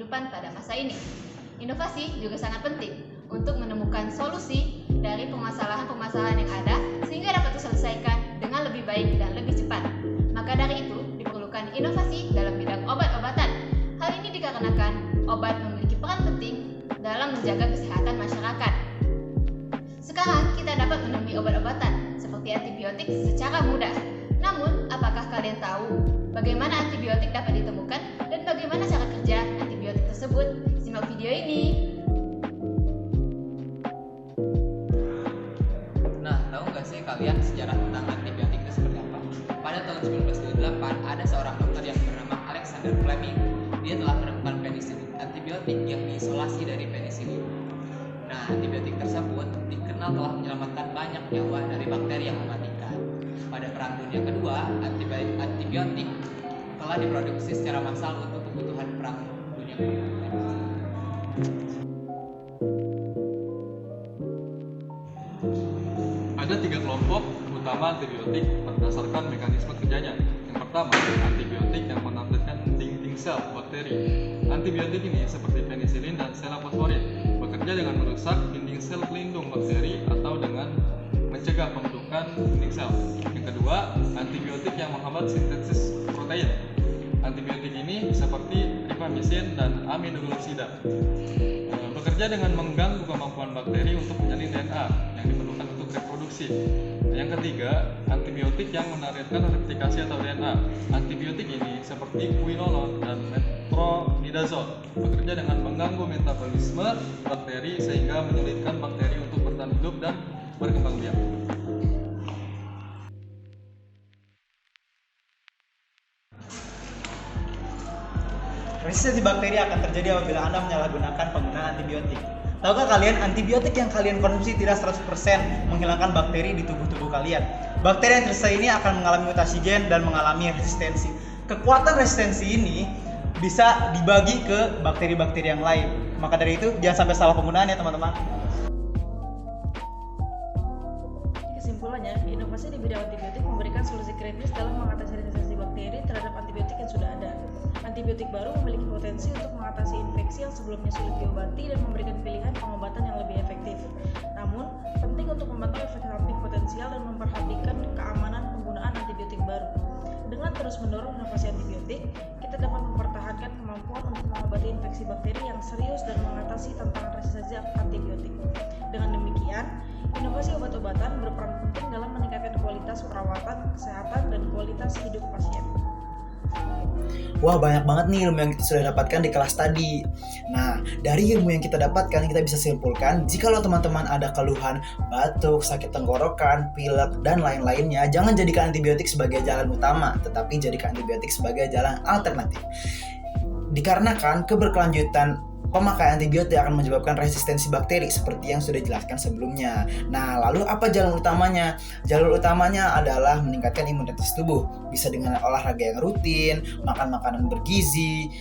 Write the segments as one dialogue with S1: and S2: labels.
S1: kehidupan pada masa ini. Inovasi juga sangat penting untuk menemukan solusi dari permasalahan-permasalahan yang ada sehingga dapat diselesaikan dengan lebih baik dan lebih cepat. Maka dari itu, diperlukan inovasi dalam bidang obat-obatan. Hal ini dikarenakan obat memiliki peran penting dalam menjaga kesehatan masyarakat. Sekarang kita dapat menemui obat-obatan seperti antibiotik secara mudah. Namun, apakah kalian tahu bagaimana antibiotik dapat ditemukan dan bagaimana cara kerja antibiotik tersebut? Simak video ini.
S2: Nah, tahu nggak sih kalian sejarah tentang antibiotik itu seperti apa? Pada tahun 1928, ada seorang dokter yang bernama Alexander Fleming. Dia telah menemukan penisilin, antibiotik yang diisolasi dari penisilin. Nah, antibiotik tersebut dikenal telah menyelamatkan banyak nyawa dari bakteri yang mematikan. Pada Perang Dunia Kedua, antibiotik telah diproduksi secara massal untuk kebutuhan Perang Dunia Kedua.
S3: Ada 3 kelompok utama antibiotik berdasarkan mekanisme kerjanya. Yang pertama, antibiotik yang menampilkan dinding sel bakteri. Antibiotik ini seperti penisilin dan selafosforid bekerja dengan merusak dinding sel pelindung bakteri atau dengan mencegah pembentukan dinding sel. Yang kedua, antibiotik yang menghambat sintesis protein. Antibiotik ini seperti rifamycin dan aminoglycosida bekerja dengan mengganggu kemampuan bakteri untuk menyalin DNA yang diperlukan untuk reproduksi. Yang ketiga, antibiotik yang menargetkan replikasi atau DNA. Antibiotik ini seperti quinolone dan metronidazole bekerja dengan mengganggu metabolisme bakteri sehingga menyulitkan bakteri untuk bertahan hidup dan berkembang biak.
S4: Resistensi bakteri akan terjadi apabila Anda menyalahgunakan penggunaan antibiotik. Tahukah kalian antibiotik yang kalian konsumsi tidak 100% menghilangkan bakteri di tubuh kalian? Bakteri yang tersisa ini akan mengalami mutasi gen dan mengalami resistensi. Kekuatan resistensi ini bisa dibagi ke bakteri-bakteri yang lain. Maka dari itu jangan sampai salah penggunaan ya teman-teman.
S5: Kesimpulannya, inovasi di bidang antibiotik memberikan solusi kritis dalam mengatasi resistensi bakteri terhadap antibiotik yang sudah ada. Antibiotik baru memiliki potensi untuk mengatasi infeksi yang sebelumnya sulit diobati dan memberikan pilihan pengobatan yang lebih efektif. Namun, penting untuk memantau efek samping potensial dan memperhatikan keamanan penggunaan antibiotik baru. Dengan terus mendorong inovasi antibiotik, kita dapat mempertahankan kemampuan untuk mengobati infeksi bakteri yang serius dan mengatasi tantangan resistensi antibiotik. Dengan demikian, inovasi obat-obatan berperan penting dalam meningkatkan kualitas perawatan, kesehatan, dan kualitas hidup pasien.
S4: Wah, banyak banget nih ilmu yang kita sudah dapatkan di kelas tadi. Nah, dari ilmu yang kita dapatkan, kita bisa simpulkan jika teman-teman ada keluhan batuk, sakit tenggorokan, pilek, dan lain-lainnya, jangan jadikan antibiotik sebagai jalan utama, tetapi jadikan antibiotik sebagai jalan alternatif. Dikarenakan keberkelanjutan pemakaian antibiotik akan menyebabkan resistensi bakteri seperti yang sudah dijelaskan sebelumnya. Nah, lalu apa jalur utamanya? Jalur utamanya adalah meningkatkan imunitas tubuh, bisa dengan olahraga yang rutin, makan makanan bergizi,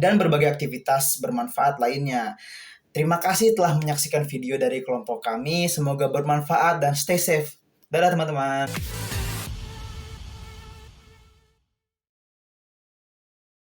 S4: dan berbagai aktivitas bermanfaat lainnya. Terima kasih telah menyaksikan video dari kelompok kami. Semoga bermanfaat dan stay safe. Dadah teman-teman.